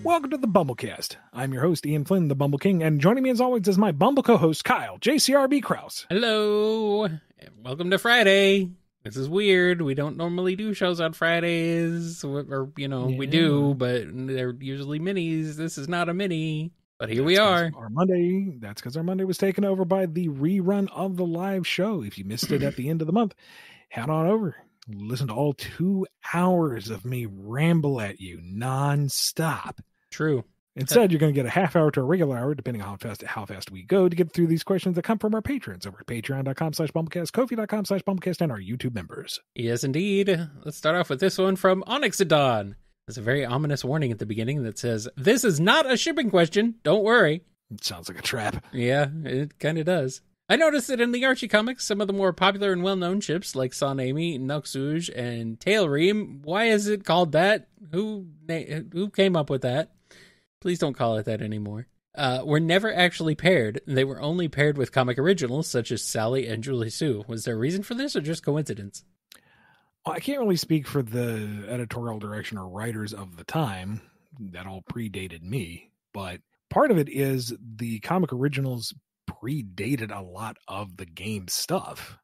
Welcome to the BumbleKast. I'm your host, Ian Flynn, the BumbleKing, and joining me as always is my Bumble co-host, Kyle, JCRB Krause. Hello. Welcome to Friday. This is weird. We don't normally do shows on Fridays, or we do, but they're usually minis. This is not a mini, but here we are. That's because our Monday was taken over by the rerun of the live show. If you missed it at the end of the month, head on over. Listen to all 2 hours of me ramble at you non-stop. True. Instead, you're going to get a half hour to a regular hour, depending on how fast we go, to get through these questions that come from our patrons over at patreon.com/BumbleKast, Ko-fi.com/BumbleKast, and our YouTube members. Yes, indeed. Let's start off with this one from Onyxodon. There's a very ominous warning at the beginning that says, "This is not a shipping question. Don't worry." It sounds like a trap. Yeah, it kind of does. I noticed that in the Archie comics, some of the more popular and well-known ships, like Sanemi, Nuxuj, and Tailream, why is it called that? Who came up with that? Please don't call it that anymore. Were never actually paired. They were only paired with comic originals, such as Sally and Julie Sue. Was there a reason for this, or just coincidence? Well, I can't really speak for the editorial direction or writers of the time. That all predated me. But part of it is the comic originals predated a lot of the game stuff.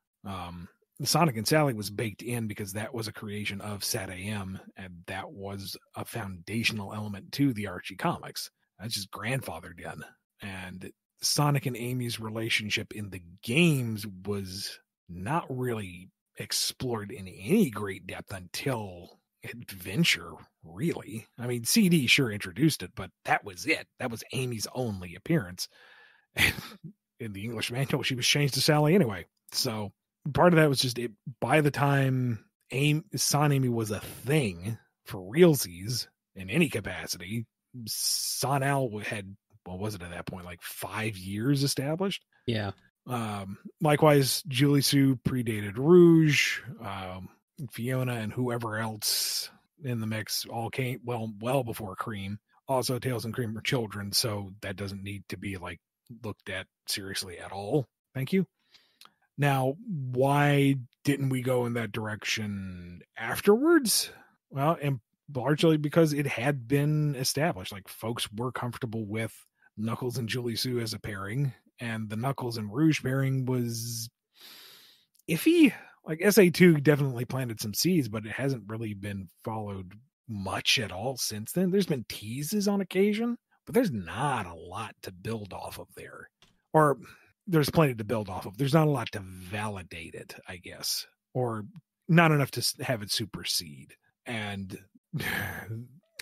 Sonic and Sally was baked in because that was a creation of SatAM, and that was a foundational element to the Archie comics. That's just grandfathered in. And Sonic and Amy's relationship in the games was not really explored in any great depth until Adventure, really. I mean, CD sure introduced it, but that was it. That was Amy's only appearance. In the English manual, she was changed to Sally anyway. So part of that was just it. By the time Son Amy was a thing for realsies in any capacity, Son Al had, what was it at that point, like 5 years established? Yeah. Likewise, Julie Sue predated Rouge, Fiona and whoever else in the mix all came well before Cream. Also, Tails and Cream were children, so that doesn't need to be like looked at seriously at all. Thank you. Now, why didn't we go in that direction afterwards? Well, and largely because it had been established. Like, folks were comfortable with Knuckles and Julie Sue as a pairing, and the Knuckles and Rouge pairing was iffy. Like, SA2 definitely planted some seeds, but it hasn't really been followed much at all since then. There's been teases on occasion, but there's not a lot to build off of there. Or there's plenty to build off of. There's not a lot to validate it, I guess. Or not enough to have it supersede. And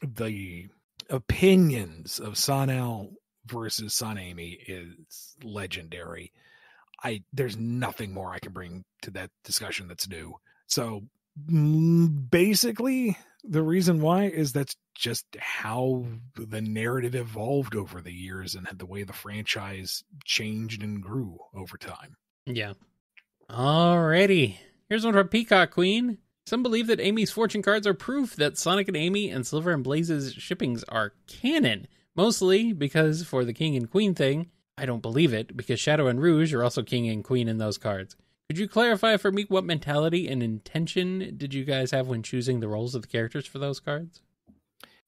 the opinions of Son-El versus Son Amy is legendary. There's nothing more I can bring to that discussion that's new. So basically, the reason why is that's just how the narrative evolved over the years and the way the franchise changed and grew over time. Yeah. Alrighty. Here's one from Peacock Queen. Some believe that Amy's fortune cards are proof that Sonic and Amy and Silver and Blaze's shippings are canon. Mostly because for the King and Queen thing, I don't believe it, because Shadow and Rouge are also King and Queen in those cards. Could you clarify for me what mentality and intention did you guys have when choosing the roles of the characters for those cards?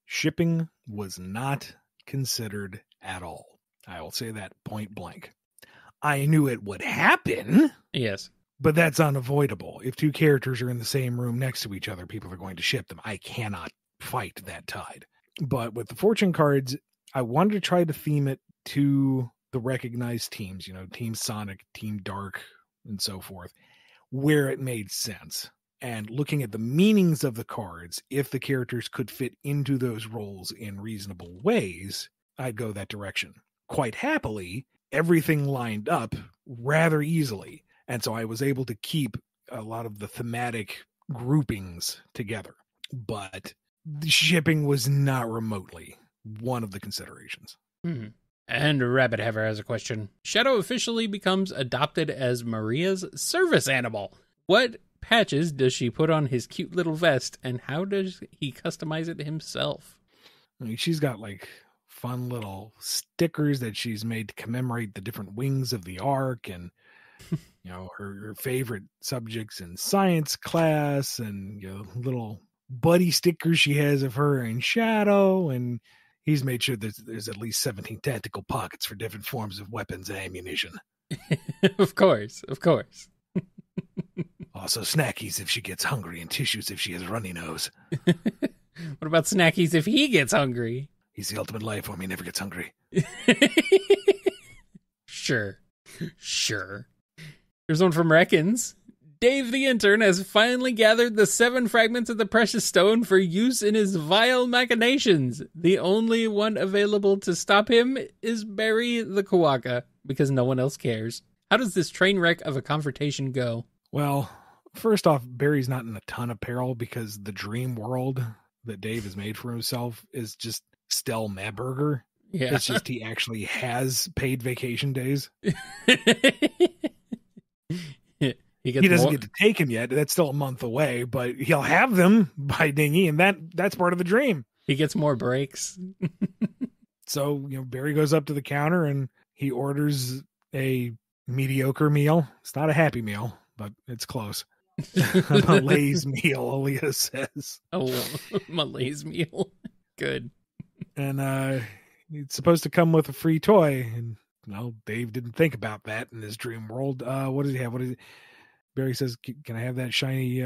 Shipping was not considered at all. I will say that point blank. I knew it would happen. Yes. But that's unavoidable. If 2 characters are in the same room next to each other, people are going to ship them. I cannot fight that tide. But with the fortune cards, I wanted to try to theme it to the recognized teams, Team Sonic, Team Dark, and so forth, where it made sense. And looking at the meanings of the cards, if the characters could fit into those roles in reasonable ways, I'd go that direction. Quite happily, everything lined up rather easily. And so I was able to keep a lot of the thematic groupings together. But the shipping was not remotely one of the considerations. And Rabbit Haver has a question. Shadow officially becomes adopted as Maria's service animal. What patches does she put on his cute little vest, and how does he customize it himself? I mean, she's got like fun little stickers that she's made to commemorate the different wings of the Ark, and her favorite subjects in science class, and little buddy stickers she has of her and Shadow, and He's made sure that there's at least 17 tactical pockets for different forms of weapons and ammunition. Of course. Also snackies if she gets hungry and tissues if she has a runny nose. What about snackies if he gets hungry? He's the ultimate life form. He never gets hungry. Sure. Here's one from Reckons. Dave the intern has finally gathered the 7 fragments of the precious stone for use in his vile machinations. The only one available to stop him is Barry the Kawaka, because no one else cares. How does this train wreck of a confrontation go? Well, first off, Barry's not in a ton of peril because the dream world that Dave has made for himself is just Stell Madburger. Yeah. It's just he actually has paid vacation days. He doesn't get to take him yet. That's still a month away, but he'll have them by Dingy, and that's part of the dream. He gets more breaks. So, Barry goes up to the counter and he orders a mediocre meal. It's not a happy meal, but it's close. A Malaise meal, Aaliyah says. Oh, Malaise meal. Good. And it's supposed to come with a free toy. And, Dave didn't think about that in his dream world. What does he have? Barry says, can I have that shiny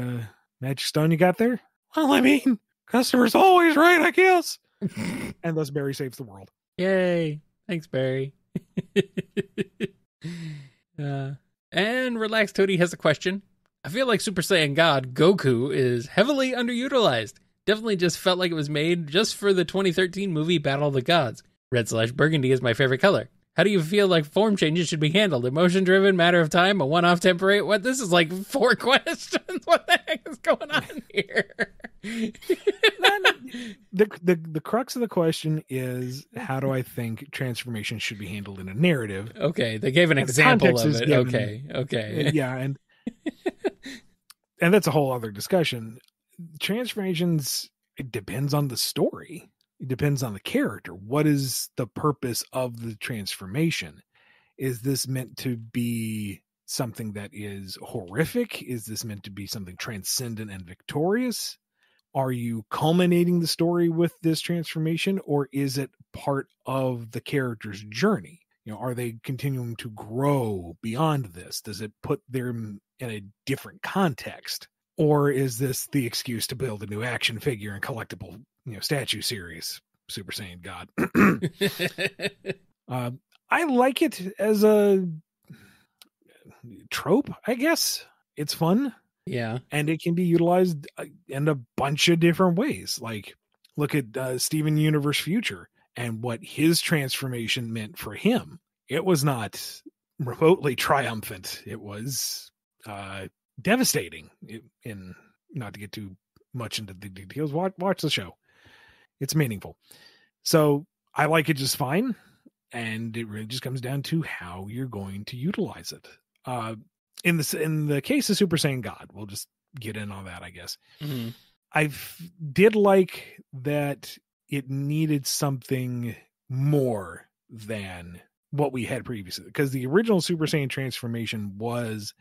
magic stone you got there? Well, I mean, customer's always right, I guess. And thus Barry saves the world. Yay. Thanks, Barry. And Relaxed Toadie has a question. I feel like Super Saiyan God, Goku, is heavily underutilized. Definitely just felt like it was made just for the 2013 movie Battle of the Gods. Red/burgundy is my favorite color. How do you feel like form changes should be handled? Emotion-driven, matter of time, a one-off temperate? What? This is like 4 questions. What the heck is going on here? The crux of the question is, how do I think transformation should be handled in a narrative? Okay, they gave an example of it. Okay. Yeah, and that's a whole other discussion. Transformations, it depends on the story. It depends on the character. What is the purpose of the transformation? Is this meant to be something that is horrific? Is this meant to be something transcendent and victorious? Are you culminating the story with this transformation, or is it part of the character's journey? Are they continuing to grow beyond this? Does it put them in a different context? Or is this the excuse to build a new action figure and collectible, statue series, Super Saiyan God? I like it as a trope, I guess. It's fun. Yeah. And it can be utilized in a bunch of different ways. Like, look at Steven Universe Future and what his transformation meant for him. It was not remotely triumphant. It was devastating. In not to get too much into the details, watch the show. It's meaningful. So I like it just fine, and it really just comes down to how you're going to utilize it. In the case of Super Saiyan God, we'll just get in on that, I guess. Mm-hmm. I did like that it needed something more than what we had previously, because the original Super Saiyan transformation was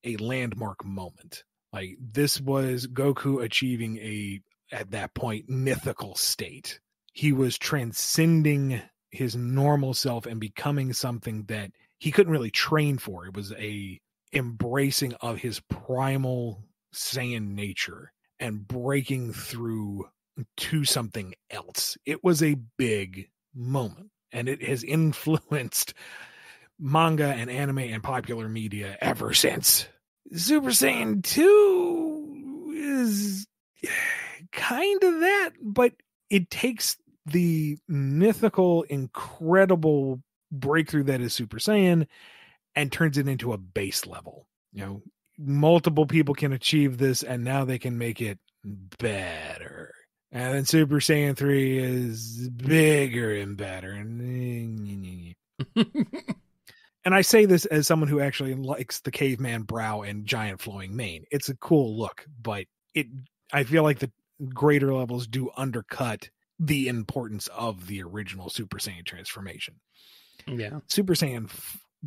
a landmark moment. Like, this was Goku achieving at that point, mythical state. He was transcending his normal self and becoming something that he couldn't really train for. It was a embracing of his primal Saiyan nature and breaking through to something else. It was a big moment, and it has influenced manga and anime and popular media ever since. Super Saiyan 2 is kind of that, but it takes the mythical, incredible breakthrough that is Super Saiyan and turns it into a base level. Multiple people can achieve this, and now they can make it better. And then Super Saiyan 3 is bigger and better. And I say this as someone who actually likes the caveman brow and giant flowing mane. It's a cool look, but I feel like the greater levels do undercut the importance of the original Super Saiyan transformation. Yeah. Super Saiyan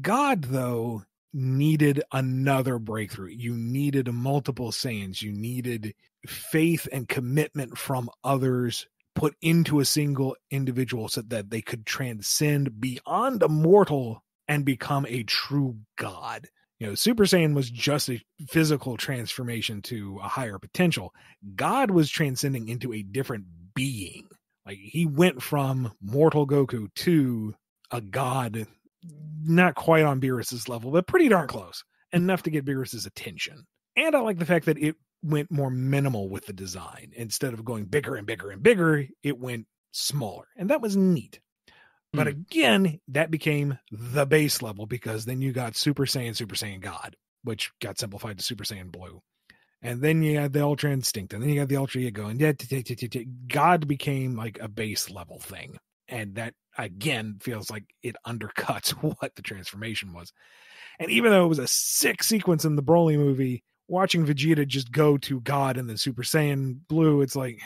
God, though, needed another breakthrough. You needed multiple Saiyans. You needed faith and commitment from others put into a single individual so that they could transcend beyond a mortal and become a true god. Super Saiyan was just a physical transformation to a higher potential. God was transcending into a different being. Like, he went from mortal Goku to a god, not quite on Beerus's level, but pretty darn close, enough to get Beerus's attention. And I like the fact that it went more minimal with the design. Instead of going bigger and bigger and bigger, it went smaller. And that was neat. But again, that became the base level, because then you got Super Saiyan God, which got simplified to Super Saiyan Blue. And then you had the Ultra Instinct, and then you got the Ultra Ego, and God became like a base level thing. And that, again, feels like it undercuts what the transformation was. And even though it was a sick sequence in the Broly movie, watching Vegeta just go to God and then Super Saiyan Blue, it's like,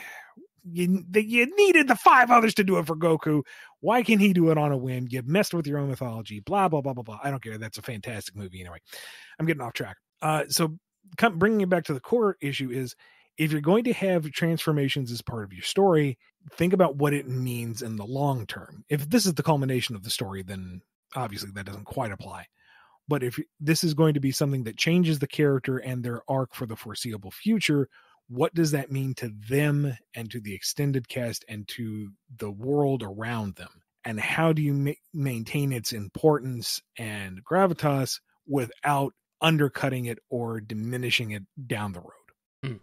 you needed the 5 others to do it for Goku. Why can't he do it on a whim? You messed with your own mythology, blah, blah, blah, blah, blah. I don't care. That's a fantastic movie anyway. I'm getting off track. So bringing it back to the core issue is, if you're going to have transformations as part of your story, think about what it means in the long term. If this is the culmination of the story, then obviously that doesn't quite apply. But if this is going to be something that changes the character and their arc for the foreseeable future, what does that mean to them and to the extended cast and to the world around them? And how do you maintain its importance and gravitas without undercutting it or diminishing it down the road?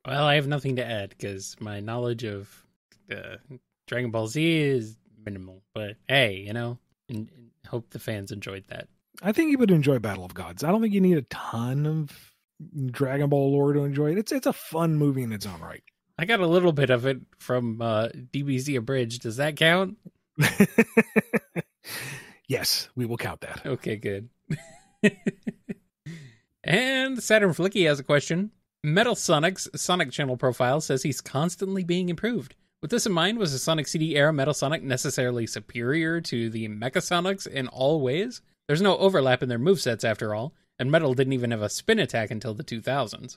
Well, I have nothing to add because my knowledge of Dragon Ball Z is minimal. But hey, and hope the fans enjoyed that. I think you would enjoy Battle of Gods. I don't think you need a ton of Dragon Ball lore to enjoy it. It's a fun movie in its own right. I got a little bit of it from DBZ Abridged. Does that count? Yes, we will count that. Okay, good. And Saturn Flicky has a question. Metal Sonic's Sonic channel profile says he's constantly being improved. With this in mind, was the Sonic CD era Metal Sonic necessarily superior to the Mecha Sonics in all ways? There's no overlap in their movesets after all, and Metal didn't even have a spin attack until the 2000s.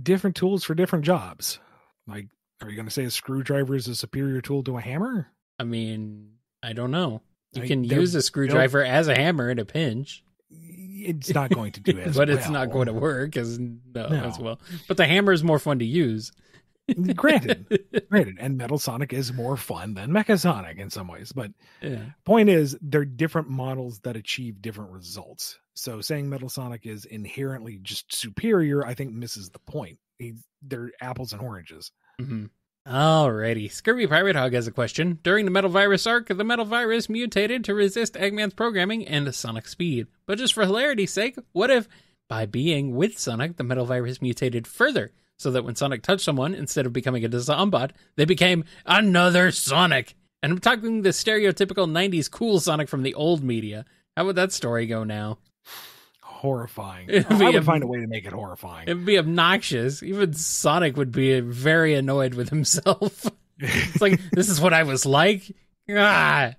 Different tools for different jobs. Like, are you going to say a screwdriver is a superior tool to a hammer? I mean, I don't know. You can use a screwdriver as a hammer in a pinch. It's not going to do as but well. It's not going to work as well. But the hammer is more fun to use. Granted. And Metal Sonic is more fun than Mecha Sonic in some ways. But point is, they're different models that achieve different results. So saying Metal Sonic is inherently just superior, I think misses the point. They're apples and oranges. Mm-hmm. Alrighty. Scurvy Pirate Hog has a question. During the Metal Virus arc, the Metal Virus mutated to resist Eggman's programming and Sonic speed. But just for hilarity's sake, what if, by being with Sonic, the Metal Virus mutated further, so that when Sonic touched someone, instead of becoming a Zombot, they became another Sonic? And I'm talking the stereotypical 90s cool Sonic from the old media. How would that story go now? Horrifying. I would find a way to make it horrifying. It'd be obnoxious. Even Sonic would be very annoyed with himself. It's like, this is what I was like? Ah!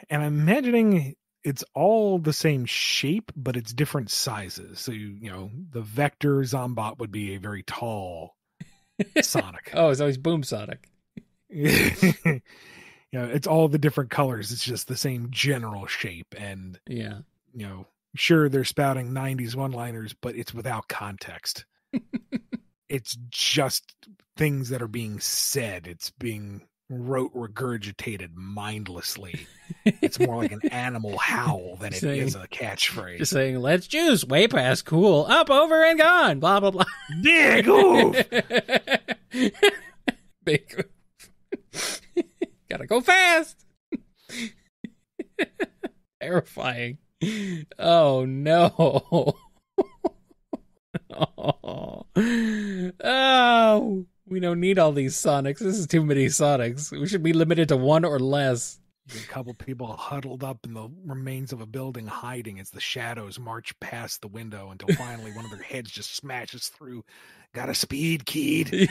And I'm imagining it's all the same shape, but it's different sizes. So, the Vector Zombot would be a very tall Sonic. Oh, it's always Boom Sonic. It's all the different colors. It's just the same general shape. And, sure, they're spouting 90s one-liners, but it's without context. It's just things that are being said. It's being regurgitated mindlessly. It's more like an animal howl than it is a catchphrase. Just saying, let's juice, way past cool, up, over, and gone, blah, blah, blah. Big oof! Big oof. Gotta go fast! Terrifying. Oh, no. Oh, we don't need all these Sonics. This is too many Sonics. We should be limited to one or less. A couple people huddled up in the remains of a building hiding as the shadows march past the window until finally one of their heads just smashes through. Got a speed, kid.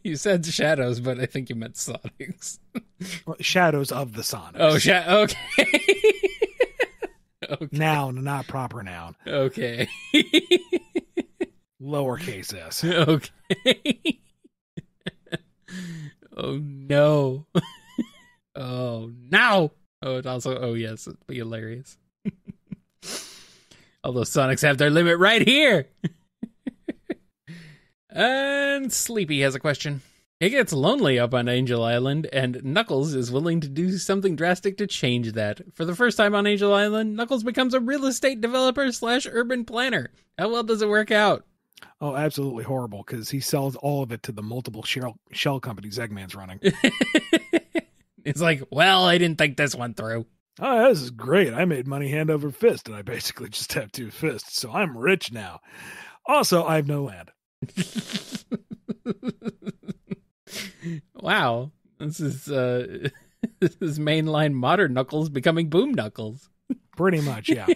You said shadows, but I think you meant Sonics. Well, shadows of the Sonics. Oh, okay. Okay. Noun, not proper noun. Okay. Lowercase s. Okay. Oh, no. Oh, no. Oh, and also, oh, yes, it'd be hilarious. Although Sonics have their limit right here. And Sleepy has a question. It gets lonely up on Angel Island, and Knuckles is willing to do something drastic to change that. For the first time on Angel Island, Knuckles becomes a real estate developer / urban planner. How well does it work out? Oh, absolutely horrible, because he sells all of it to the multiple shell companies Eggman's running. It's like, well, I didn't think this one through. Oh, this is great. I made money hand over fist, and I basically just have 2 fists, so I'm rich now. Also, I have no land. Wow. This is this is mainline modern Knuckles becoming Boom Knuckles. Pretty much, yeah.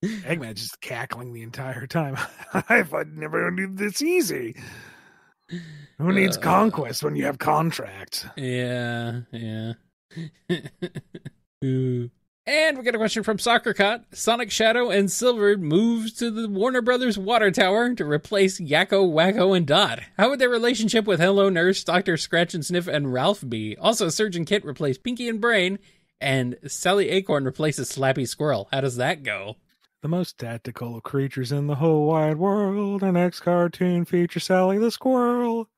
Eggman's just cackling the entire time. I've never knew this easy. Who needs conquest when you have contracts? Yeah. Ooh. And we got a question from Soccer Cot. Sonic, Shadow, and Silver moves to the Warner Brothers Water Tower to replace Yakko, Wacko, and Dot. How would their relationship with Hello Nurse, Dr. Scratch and Sniff, and Ralph be? Also, Surge and Kit replace Pinky and Brain, and Sally Acorn replaces Slappy Squirrel. How does that go? The most tactical of creatures in the whole wide world. An X-cartoon feature Sally the Squirrel.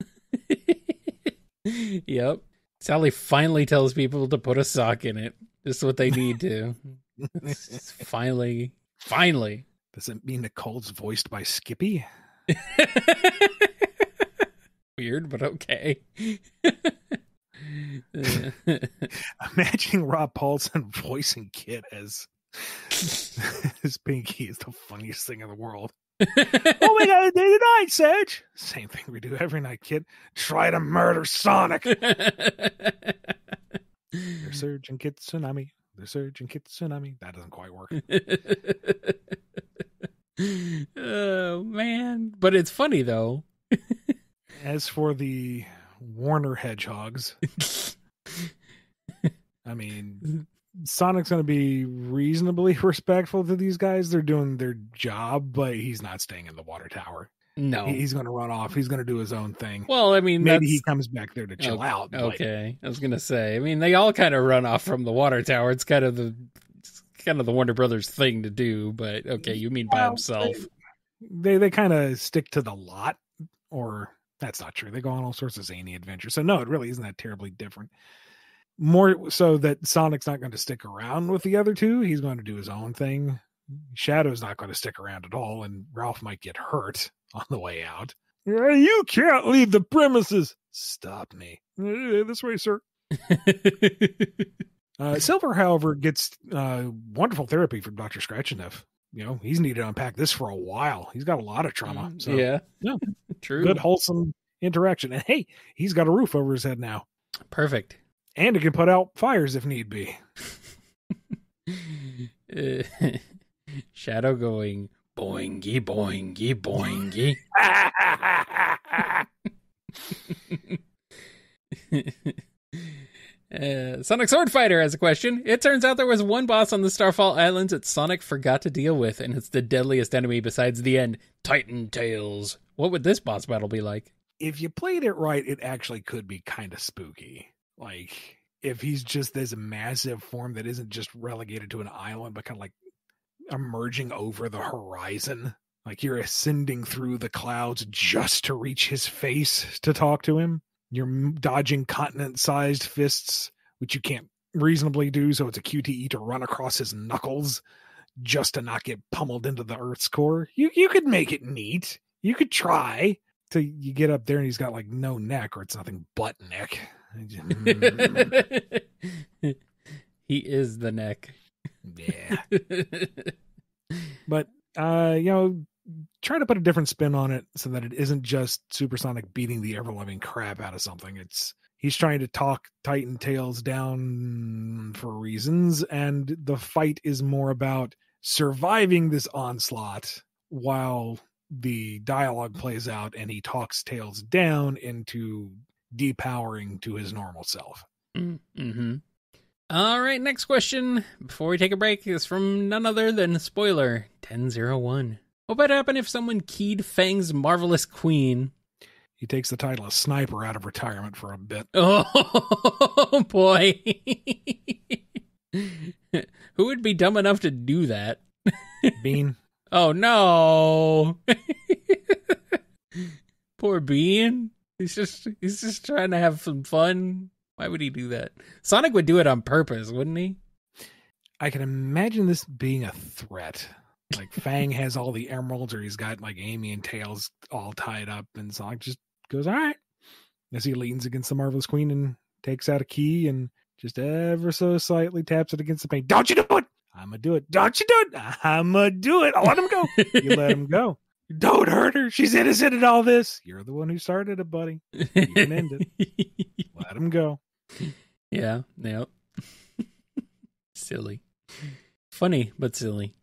Yep. Sally finally tells people to put a sock in it. Just what they need to. Finally. Does it mean Nicole's voiced by Skippy? Weird, but okay. Imagining Rob Paulson voicing Kit as Pinky is the funniest thing in the world. Oh, we got a day tonight, Sedge. Same thing we do every night, kid. Try to murder Sonic. They're Surge and Kit Tsunami. They're Surge and Kit Tsunami. That doesn't quite work. Oh, man. But it's funny, though. As for the Warner Hedgehogs, I mean, Sonic's going to be reasonably respectful to these guys. They're doing their job, but he's not staying in the water tower. No. He's going to run off. He's going to do his own thing. Well, I mean, maybe he comes back there to chill out. But... Okay. I was going to say, I mean, they all kind of run off from the water tower. It's kind of the Warner Brothers thing to do, but okay, you mean by himself. They kind of stick to the lot, or that's not true. They go on all sorts of zany adventures. So no, it really isn't that terribly different. More so that Sonic's not going to stick around with the other two. He's going to do his own thing. Shadow's not going to stick around at all, and Ralph might get hurt on the way out. You can't leave the premises. Stop me. This way, sir. Silver, however, gets wonderful therapy from Dr. Scratch and Sniff. You know, he's needed to unpack this for a while. He's got a lot of trauma. So, yeah, true. Good, wholesome interaction. And hey, he's got a roof over his head now. Perfect. And it can put out fires if need be. Shadow going boingy, boingy, boingy. Sonic Sword Fighter has a question. It turns out there was one boss on the Starfall Islands that Sonic forgot to deal with, and it's the deadliest enemy besides the end, Titan Tails. What would this boss battle be like? If you played it right, it actually could be kind of spooky. Like, if he's just this massive form that isn't just relegated to an island, but kind of like emerging over the horizon. Like you're ascending through the clouds just to reach his face to talk to him. You're dodging continent-sized fists, which you can't reasonably do, so it's a QTE to run across his knuckles just to not get pummeled into the Earth's core. You could make it neat. You could try till you get up there and he's got like no neck, or it's nothing but neck. He is the neck. Yeah. But, try to put a different spin on it so that it isn't just Supersonic beating the ever-loving crap out of something. He's trying to talk Titan Tails down for reasons, and the fight is more about surviving this onslaught while the dialogue plays out and he talks Tails down into depowering to his normal self. Mm-hmm. All right, next question before we take a break is from none other than Spoiler 1001. What would happen if someone keyed Fang's Marvelous Queen? He takes the title of sniper out of retirement for a bit. Oh, boy. Who would be dumb enough to do that? Bean. Oh, no. Poor Bean. He's just trying to have some fun. Why would he do that? Sonic would do it on purpose, wouldn't he? I can imagine this being a threat. Like Fang has all the emeralds, or he's got like Amy and Tails all tied up, and Sonic just goes, all right. As he leans against the Marvelous Queen and takes out a key and just ever so slightly taps it against the paint. Don't you do it! I'm gonna do it. Don't you do it! I'm gonna do it. I'll let him go. You let him go. Don't hurt her. She's innocent in all this. You're the one who started it, buddy. You can end it. Let him go. Yeah. Yep. Silly. Funny, but silly.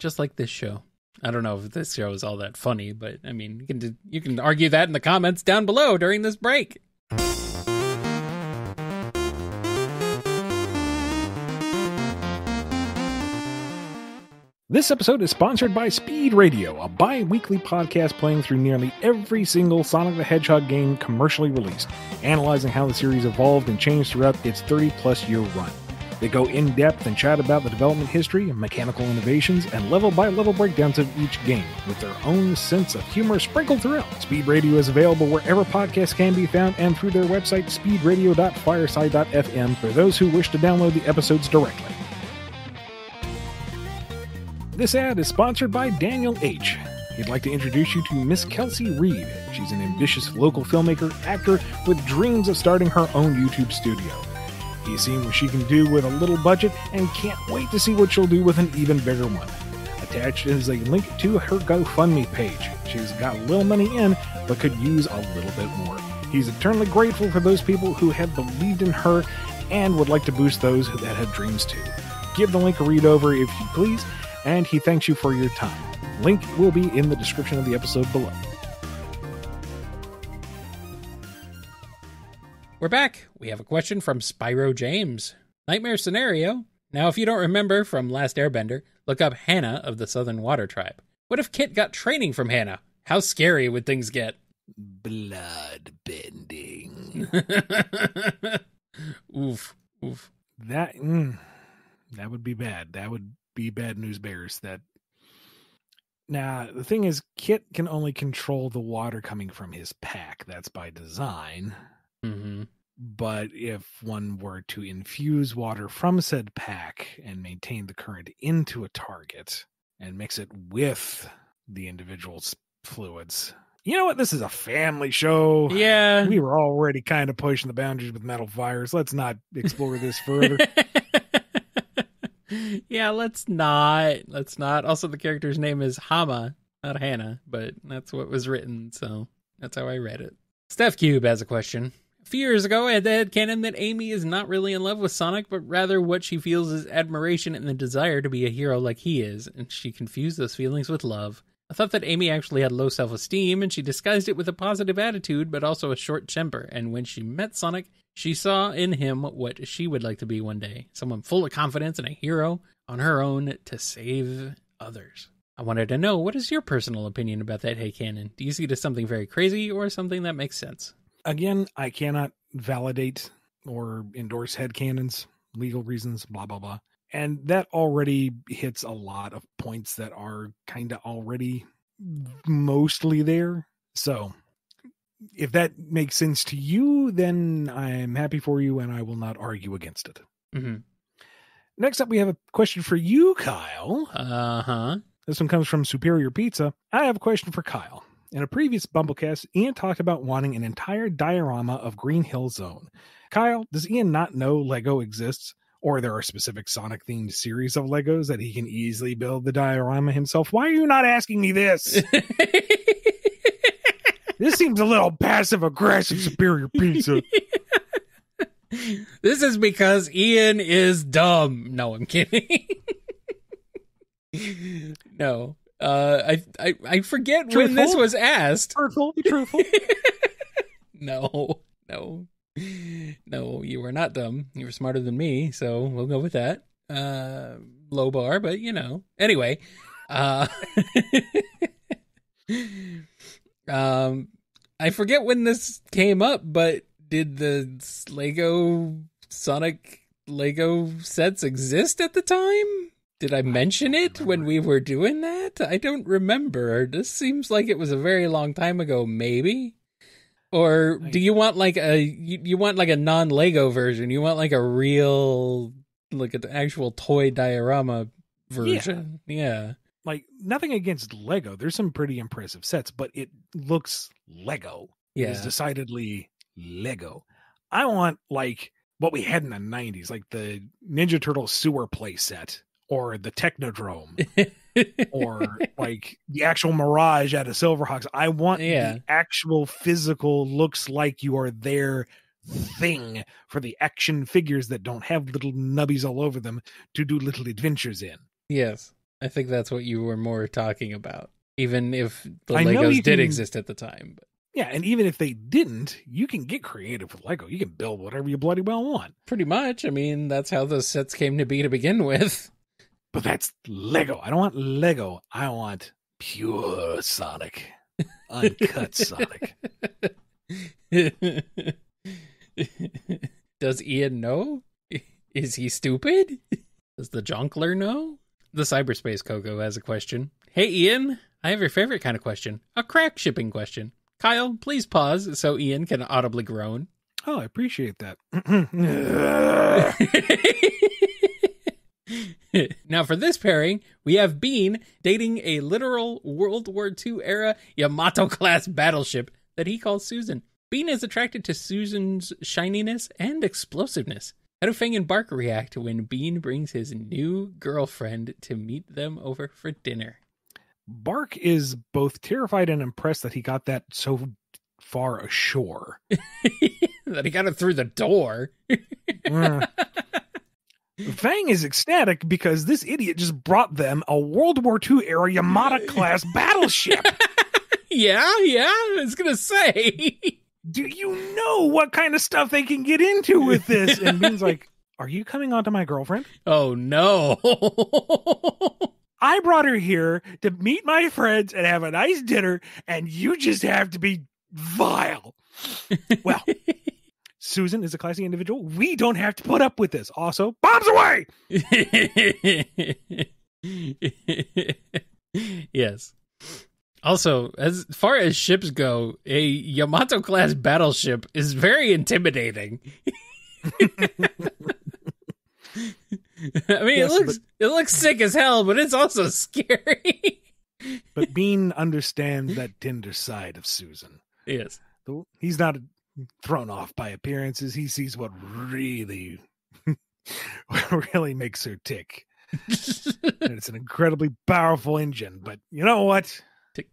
Just like this show. I don't know if this show is all that funny, but I mean, you can argue that in the comments down below during this break. This episode is sponsored by Speed Radio, a bi-weekly podcast playing through nearly every single Sonic the Hedgehog game commercially released, analyzing how the series evolved and changed throughout its 30-plus year run. They go in-depth and chat about the development history, mechanical innovations, and level-by-level breakdowns of each game, with their own sense of humor sprinkled throughout. Speed Radio is available wherever podcasts can be found and through their website, speedradio.fireside.fm, for those who wish to download the episodes directly. This ad is sponsored by Daniel H. He'd like to introduce you to Miss Kelsey Reed. She's an ambitious local filmmaker, actor, with dreams of starting her own YouTube studio. He's seen what she can do with a little budget and can't wait to see what she'll do with an even bigger one. Attached is a link to her GoFundMe page. She's got a little money in, but could use a little bit more. He's eternally grateful for those people who have believed in her and would like to boost those that have dreams too. Give the link a read over if you please, and he thanks you for your time. Link will be in the description of the episode below. We're back. We have a question from Spyro James. Nightmare scenario. Now, if you don't remember from Last Airbender, look up Hannah of the Southern Water Tribe. What if Kit got training from Hannah? How scary would things get? Blood bending. Oof. That would be bad. That would be bad news bears. Now, the thing is, Kit can only control the water coming from his pack. That's by design. Mm-hmm. But if one were to infuse water from said pack and maintain the current into a target and mix it with the individual's fluids. You know what? This is a family show. Yeah. We were already kind of pushing the boundaries with metal fires. Let's not explore this further. Yeah, let's not. Also, the character's name is Hama, not Hannah, but that's what was written, so that's how I read it. Steph Cube has a question. A few years ago, I had the headcanon that Amy is not really in love with Sonic, but rather what she feels is admiration and the desire to be a hero like he is, and she confused those feelings with love. I thought that Amy actually had low self-esteem, and she disguised it with a positive attitude, but also a short temper, and when she met Sonic, she saw in him what she would like to be one day, someone full of confidence and a hero on her own to save others. I wanted to know, what is your personal opinion about that headcanon? Do you see it as something very crazy or something that makes sense? Again, I cannot validate or endorse headcanons, legal reasons, blah, blah, blah. And that already hits a lot of points that are kind of already mostly there. So if that makes sense to you, then I'm happy for you and I will not argue against it. Mm-hmm. Next up, we have a question for you, Kyle. Uh-huh. This one comes from Superior Pizza. I have a question for Kyle. In a previous BumbleKast, Ian talked about wanting an entire diorama of Green Hill Zone. Kyle, does Ian not know Lego exists? Or there are specific Sonic-themed series of Legos that he can easily build the diorama himself? Why are you not asking me this? This seems a little passive-aggressive, Superior Pizza. This is because Ian is dumb. No, I'm kidding. No. I forget truthful? When this was asked. Truthful. No, you were not dumb. You were smarter than me, so we'll go with that. Low bar, but you know. Anyway, I I forget when this came up, but did the Sonic Lego sets exist at the time? Did I mention it when we were doing that? I don't remember. This seems like it was a very long time ago, maybe. Or do you want like a non-Lego version? You want like a real, like an actual toy diorama version? Yeah. Like, nothing against Lego. There's some pretty impressive sets, but it looks Lego. Yeah. It is decidedly Lego. I want like what we had in the 90s, like the Ninja Turtle sewer play set. Or the Technodrome, or like the actual Mirage out of Silverhawks. I want the actual physical, looks like you are there thing for the action figures that don't have little nubbies all over them to do little adventures in. Yes, I think that's what you were more talking about, even if the Legos did exist at the time. But. Yeah, and even if they didn't, you can get creative with Lego. You can build whatever you bloody well want. Pretty much. I mean, that's how those sets came to be to begin with. But that's Lego. I don't want Lego. I want pure Sonic. Uncut Sonic. Does Ian know? Is he stupid? Does the Jonkler know? The Cyberspace Coco has a question. Hey, Ian, I have your favorite kind of question. A crack shipping question. Kyle, please pause so Ian can audibly groan. Oh, I appreciate that. Now, for this pairing, we have Bean dating a literal World War II era Yamato-class battleship that he calls Susan. Bean is attracted to Susan's shininess and explosiveness. How do Fang and Bark react when Bean brings his new girlfriend to meet them over for dinner? Bark is both terrified and impressed that he got that so far ashore. That he got it through the door. Fang is ecstatic because this idiot just brought them a World War II era Yamato-class battleship. Yeah, I was going to say. Do you know what kind of stuff they can get into with this? And Bean's like, are you coming on to my girlfriend? Oh, no. I brought her here to meet my friends and have a nice dinner, and you just have to be vile. Well, Susan is a classy individual. We don't have to put up with this. Also, bombs away! Yes. Also, as far as ships go, a Yamato-class battleship is very intimidating. I mean, yes, it looks sick as hell, but it's also scary. But Bean understands that tender side of Susan. Yes. He's not thrown off by appearances. He sees what really makes her tick. And it's an incredibly powerful engine. But you know what?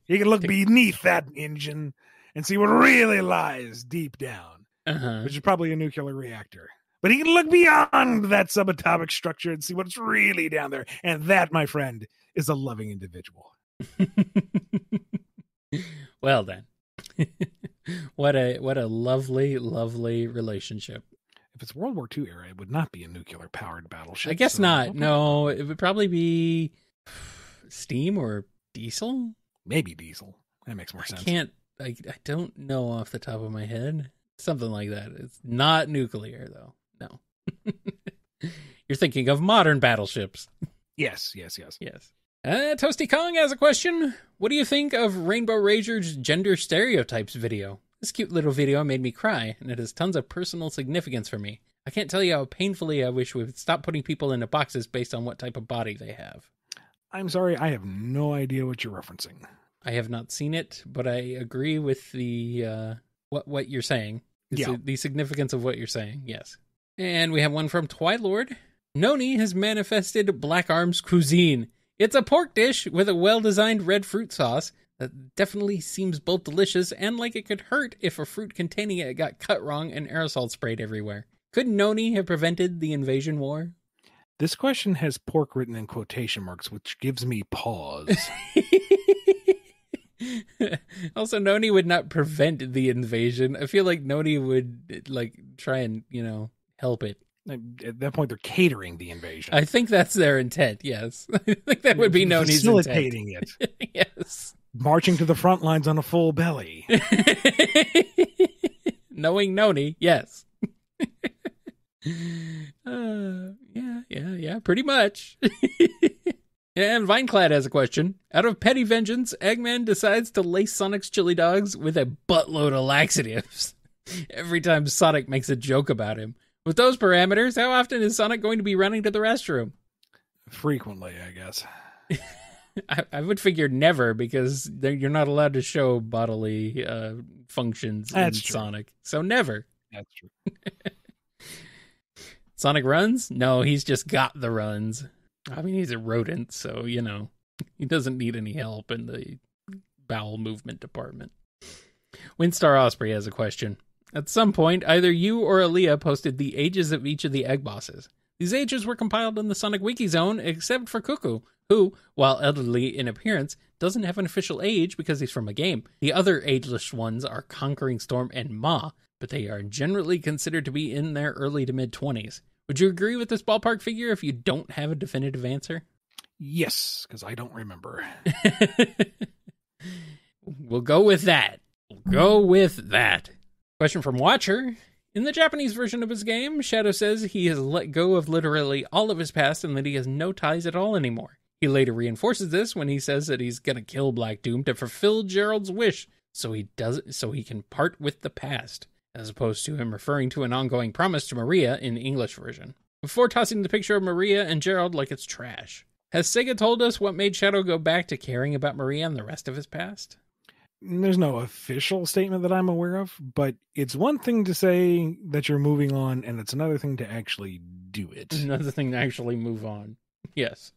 You can look beneath that engine and see what really lies deep down, which is probably a nuclear reactor. But he can look beyond that subatomic structure and see what's really down there. And that, my friend, is a loving individual. Well then. What a lovely, lovely relationship. If it's World War II era, it would not be a nuclear-powered battleship. I guess not. No, it would probably be steam or diesel. Maybe diesel. That makes more sense. I don't know off the top of my head. Something like that. It's not nuclear, though. No. You're thinking of modern battleships. Yes. Toasty Kong has a question. What do you think of Rainbow Rager's gender stereotypes video? This cute little video made me cry, and it has tons of personal significance for me. I can't tell you how painfully I wish we would stop putting people into boxes based on what type of body they have. I'm sorry, I have no idea what you're referencing. I have not seen it, but I agree with the what you're saying. The significance of what you're saying, yes. And we have one from Twilord. Noni has manifested Black Arms cuisine. It's a pork dish with a well-designed red fruit sauce that definitely seems both delicious and like it could hurt if a fruit containing it got cut wrong and aerosol sprayed everywhere. Could Noni have prevented the invasion war? This question has pork written in quotation marks, which gives me pause. Also, Noni would not prevent the invasion. I feel like Noni would try and, help it. At that point, they're catering the invasion. I think that's their intent, yes. I think that would be Noni's facilitating intent. It. Yes. Marching to the front lines on a full belly. Knowing Noni, yes. Yeah, pretty much. And Vineclad has a question. Out of petty vengeance, Eggman decides to lace Sonic's chili dogs with a buttload of laxatives every time Sonic makes a joke about him. With those parameters, how often is Sonic going to be running to the restroom? Frequently, I guess. I would figure never, because you're not allowed to show bodily functions in Sonic. So never. That's true. Sonic runs? No, he's just got the runs. I mean, he's a rodent, so, you know, he doesn't need any help in the bowel movement department. Windstar Osprey has a question. At some point, either you or Aaliyah posted the ages of each of the egg bosses. These ages were compiled in the Sonic Wiki Zone, except for Cuckoo, who, while elderly in appearance, doesn't have an official age because he's from a game. The other ageless ones are Conquering Storm and Ma, but they are generally considered to be in their early to mid-20s. Would you agree with this ballpark figure if you don't have a definitive answer? Yes, because I don't remember. We'll go with that. Question from Watcher. In the Japanese version of his game, Shadow says he has let go of literally all of his past and that he has no ties at all anymore. He later reinforces this when he says that he's going to kill Black Doom to fulfill Gerald's wish so he can part with the past, as opposed to him referring to an ongoing promise to Maria in the English version, before tossing the picture of Maria and Gerald like it's trash. Has Sega told us what made Shadow go back to caring about Maria and the rest of his past? There's no official statement that I'm aware of, but it's one thing to say that you're moving on, and it's another thing to actually do it. Another thing to actually move on. Yes.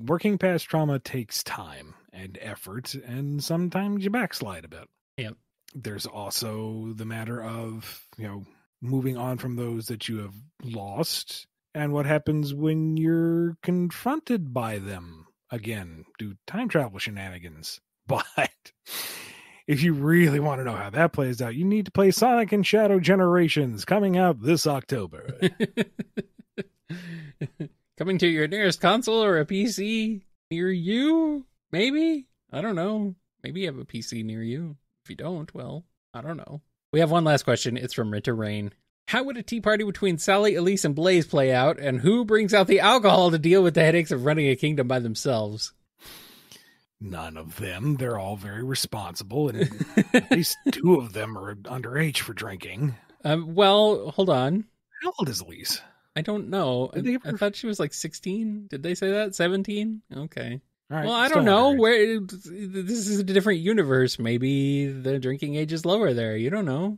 Working past trauma takes time and effort, and sometimes you backslide a bit. Yep. There's also the matter of, moving on from those that you have lost, and what happens when you're confronted by them again, do time travel shenanigans. But if you really want to know how that plays out, you need to play Sonic and Shadow Generations, coming out this October. Coming to your nearest console or a PC near you? Maybe? I don't know. Maybe you have a PC near you. If you don't, well, I don't know. We have one last question. It's from Ritter Rain. How would a tea party between Sally, Elise, and Blaze play out, and who brings out the alcohol to deal with the headaches of running a kingdom by themselves? None of them. They're all very responsible, and at least two of them are underage for drinking. Well, hold on. How old is Elise? I don't know. I thought she was like 16. Did they say that? 17? Okay. All right, well, I don't know. This is a different universe. Maybe the drinking age is lower there. You don't know.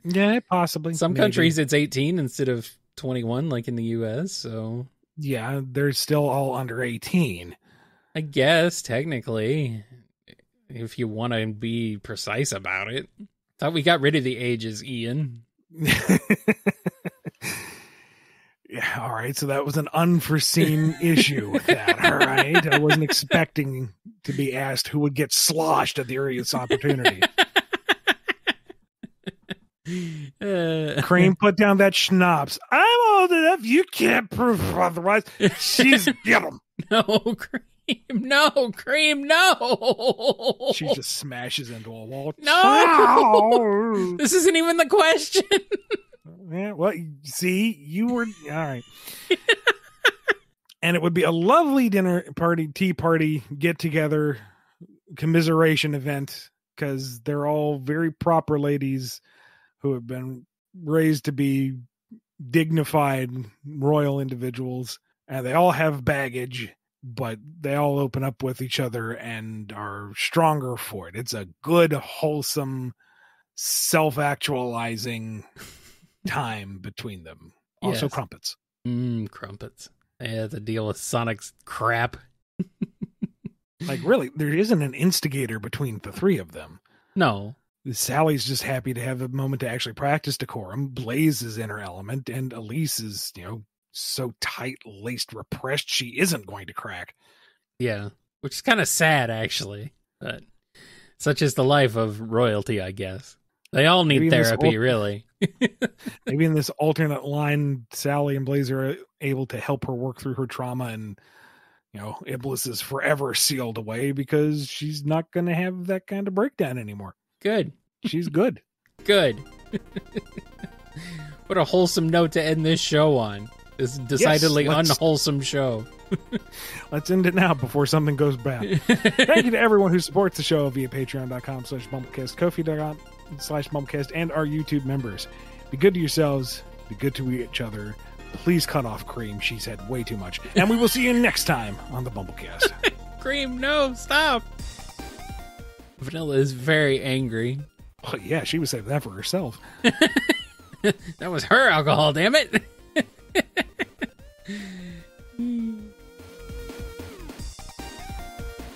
Yeah, possibly. Some countries it's 18 instead of 21, like in the U.S. So yeah, they're still all under 18. I guess, technically, if you want to be precise about it. Thought we got rid of the ages, Ian. Yeah, all right. So that was an unforeseen issue with that, all right? I wasn't expecting to be asked who would get sloshed at the earliest opportunity. Cream, put down that schnapps. I'm old enough. You can't prove otherwise. She's get him. No, Cream. No, Cream, no. She just smashes into a wall. No. This isn't even the question. Yeah, well, see, you were all right. And it would be a lovely tea party, get together, commiseration event, because they're all very proper ladies who have been raised to be dignified royal individuals, and they all have baggage, but they all open up with each other and are stronger for it. It's a good, wholesome, self-actualizing time between them. Also, yes. Crumpets. Crumpets. They had to deal with Sonic's crap. Like, really, there isn't an instigator between the three of them. No. Sally's just happy to have a moment to actually practice decorum. Blaze is in her element, and Elise is, so tight-laced, repressed, she isn't going to crack. Yeah, which is kind of sad, actually. But such is the life of royalty, I guess. They all need therapy, really. Maybe in this alternate line, Sally and Blaze are able to help her work through her trauma and Iblis is forever sealed away because she's not going to have that kind of breakdown anymore. Good. She's good. Good. What a wholesome note to end this show on. This decidedly unwholesome show. Let's end it now before something goes bad. Thank you to everyone who supports the show via patreon.com/BumbleKast, Ko-fi.com/BumbleKast, and our YouTube members. Be good to yourselves. Be good to each other. Please cut off Cream. She's had way too much. And we will see you next time on the BumbleKast. Cream, no, stop. Vanilla is very angry. Oh, yeah, she was saving that for herself. That was her alcohol, damn it.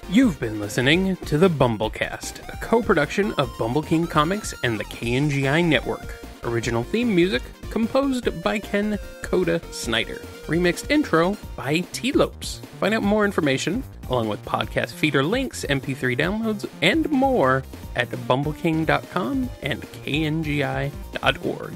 You've been listening to the BumbleKast, a co-production of BumbleKing Comics and the KNGI Network. Original theme music composed by Ken Coda Snyder. Remixed intro by T-Lopes. Find out more information, along with podcast feeder links, MP3 downloads, and more at bumbleking.com and kngi.org.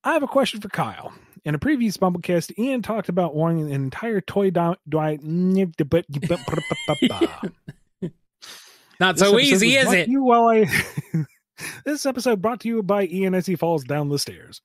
I have a question for Kyle. In a previous BumbleKast, Ian talked about wanting an entire toy Not so easy, is it? This episode brought to you by Ian as he falls down the stairs.